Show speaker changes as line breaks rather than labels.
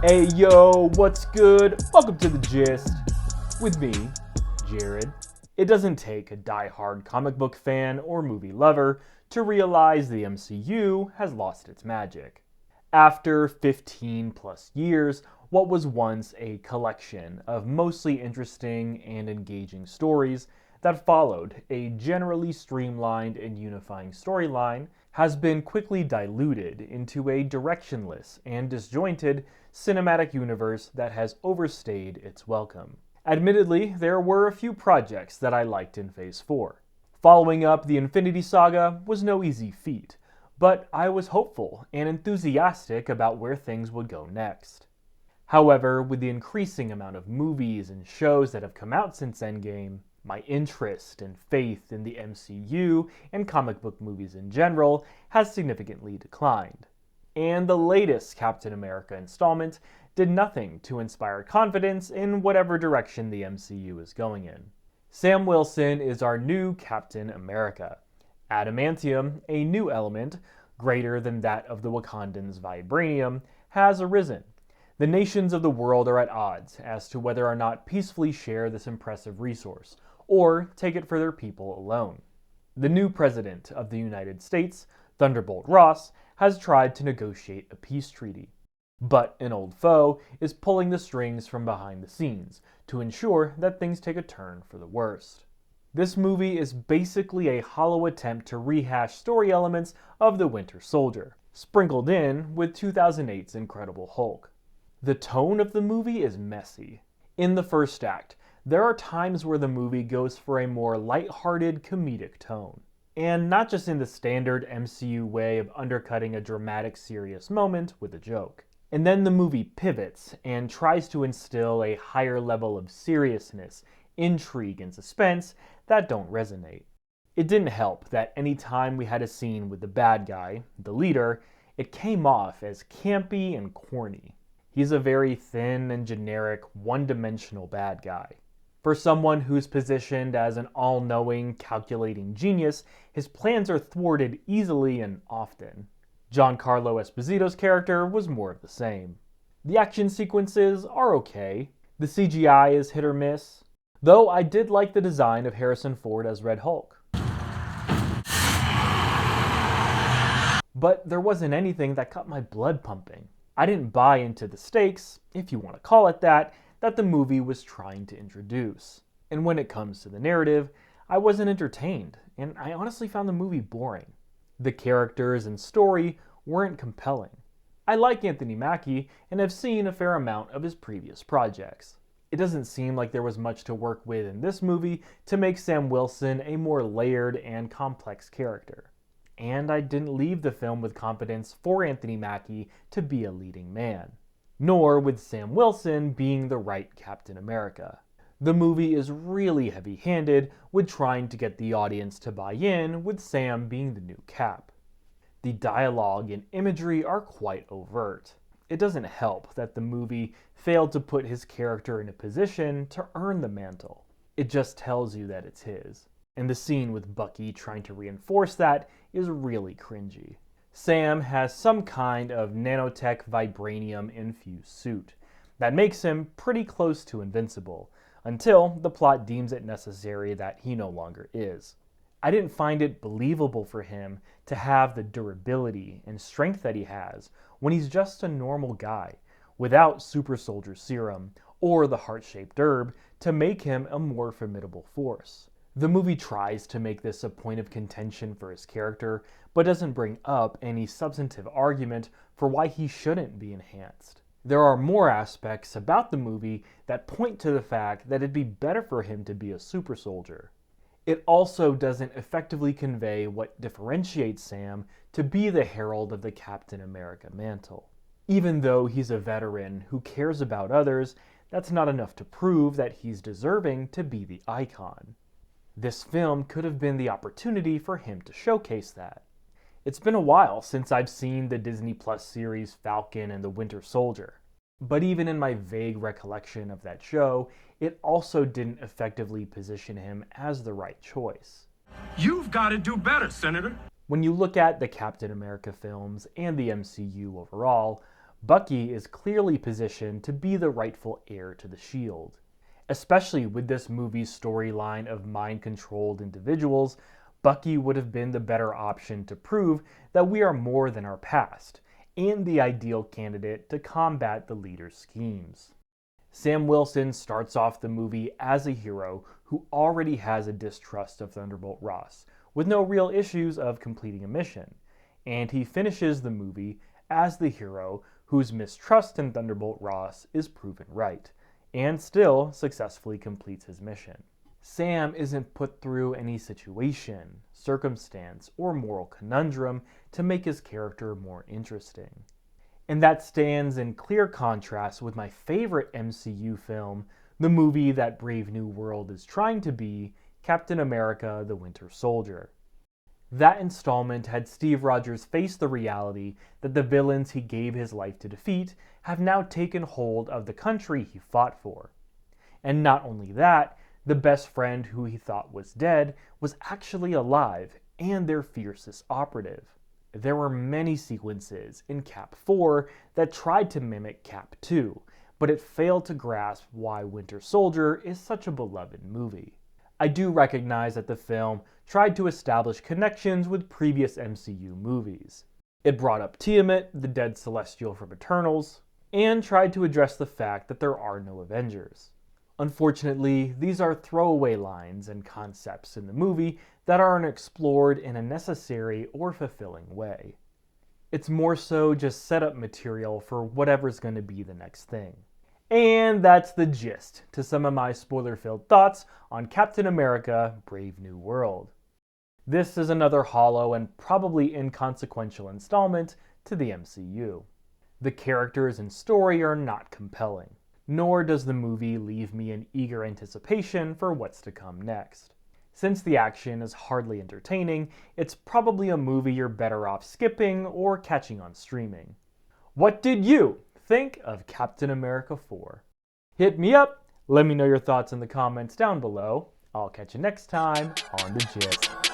Hey yo, what's good? Welcome to The Gist. With me, Jared. It doesn't take a die-hard comic book fan or movie lover to realize the MCU has lost its magic. After 15 plus years, what was once a collection of mostly interesting and engaging stories that followed a generally streamlined and unifying storyline has been quickly diluted into a directionless and disjointed cinematic universe that has overstayed its welcome. Admittedly, there were a few projects that I liked in Phase 4. Following up the Infinity Saga was no easy feat, but I was hopeful and enthusiastic about where things would go next. However, with the increasing amount of movies and shows that have come out since Endgame, my interest and faith in the MCU and comic book movies in general has significantly declined. And the latest Captain America installment did nothing to inspire confidence in whatever direction the MCU is going in. Sam Wilson is our new Captain America. Adamantium, a new element, greater than that of the Wakandans' vibranium, has arisen. The nations of the world are at odds as to whether or not peacefully share this impressive resource, or take it for their people alone. The new president of the United States, Thunderbolt Ross, has tried to negotiate a peace treaty. But an old foe is pulling the strings from behind the scenes to ensure that things take a turn for the worst. This movie is basically a hollow attempt to rehash story elements of The Winter Soldier, sprinkled in with 2008's Incredible Hulk. The tone of the movie is messy. In the first act, there are times where the movie goes for a more lighthearted comedic tone. And not just in the standard MCU way of undercutting a dramatic serious moment with a joke. And then the movie pivots and tries to instill a higher level of seriousness, intrigue, and suspense that don't resonate. It didn't help that any time we had a scene with the bad guy, the leader, it came off as campy and corny. He's a very thin and generic, one-dimensional bad guy. For someone who's positioned as an all-knowing, calculating genius, his plans are thwarted easily and often. Giancarlo Esposito's character was more of the same. The action sequences are okay. The CGI is hit or miss. Though I did like the design of Harrison Ford as Red Hulk. But there wasn't anything that got my blood pumping. I didn't buy into the stakes, if you want to call it that the movie was trying to introduce. And when it comes to the narrative, I wasn't entertained, and I honestly found the movie boring. The characters and story weren't compelling. I like Anthony Mackie and have seen a fair amount of his previous projects. It doesn't seem like there was much to work with in this movie to make Sam Wilson a more layered and complex character. And I didn't leave the film with confidence for Anthony Mackie to be a leading man, nor with Sam Wilson being the right Captain America. The movie is really heavy-handed with trying to get the audience to buy in with Sam being the new Cap. The dialogue and imagery are quite overt. It doesn't help that the movie failed to put his character in a position to earn the mantle. It just tells you that it's his. And the scene with Bucky trying to reinforce that is really cringy. Sam has some kind of nanotech vibranium-infused suit that makes him pretty close to invincible, until the plot deems it necessary that he no longer is. I didn't find it believable for him to have the durability and strength that he has when he's just a normal guy, without super soldier serum or the heart-shaped herb to make him a more formidable force. The movie tries to make this a point of contention for his character, but doesn't bring up any substantive argument for why he shouldn't be enhanced. There are more aspects about the movie that point to the fact that it'd be better for him to be a super soldier. It also doesn't effectively convey what differentiates Sam to be the herald of the Captain America mantle. Even though he's a veteran who cares about others, that's not enough to prove that he's deserving to be the icon. This film could have been the opportunity for him to showcase that. It's been a while since I've seen the Disney Plus series Falcon and the Winter Soldier. But even in my vague recollection of that show, it also didn't effectively position him as the right choice.
You've got to do better, Senator.
When you look at the Captain America films and the MCU overall, Bucky is clearly positioned to be the rightful heir to the shield. Especially with this movie's storyline of mind-controlled individuals, Bucky would have been the better option to prove that we are more than our past, and the ideal candidate to combat the leader's schemes. Sam Wilson starts off the movie as a hero who already has a distrust of Thunderbolt Ross, with no real issues of completing a mission, and he finishes the movie as the hero whose mistrust in Thunderbolt Ross is proven right, and still successfully completes his mission. Sam isn't put through any situation, circumstance, or moral conundrum to make his character more interesting. And that stands in clear contrast with my favorite MCU film, the movie that Brave New World is trying to be, Captain America: The Winter Soldier. That installment had Steve Rogers face the reality that the villains he gave his life to defeat have now taken hold of the country he fought for. And not only that, the best friend who he thought was dead was actually alive and their fiercest operative. There were many sequences in Cap 4 that tried to mimic Cap 2, but it failed to grasp why Winter Soldier is such a beloved movie. I do recognize that the film tried to establish connections with previous MCU movies. It brought up Tiamat, the dead Celestial from Eternals, and tried to address the fact that there are no Avengers. Unfortunately, these are throwaway lines and concepts in the movie that aren't explored in a necessary or fulfilling way. It's more so just setup material for whatever's going to be the next thing. And that's the gist to some of my spoiler-filled thoughts on Captain America: Brave New World. This is another hollow and probably inconsequential installment to the MCU. The characters and story are not compelling, nor does the movie leave me in eager anticipation for what's to come next. Since the action is hardly entertaining, it's probably a movie you're better off skipping or catching on streaming. What did you think of Captain America 4? Hit me up, let me know your thoughts in the comments down below. I'll catch you next time on The Gist.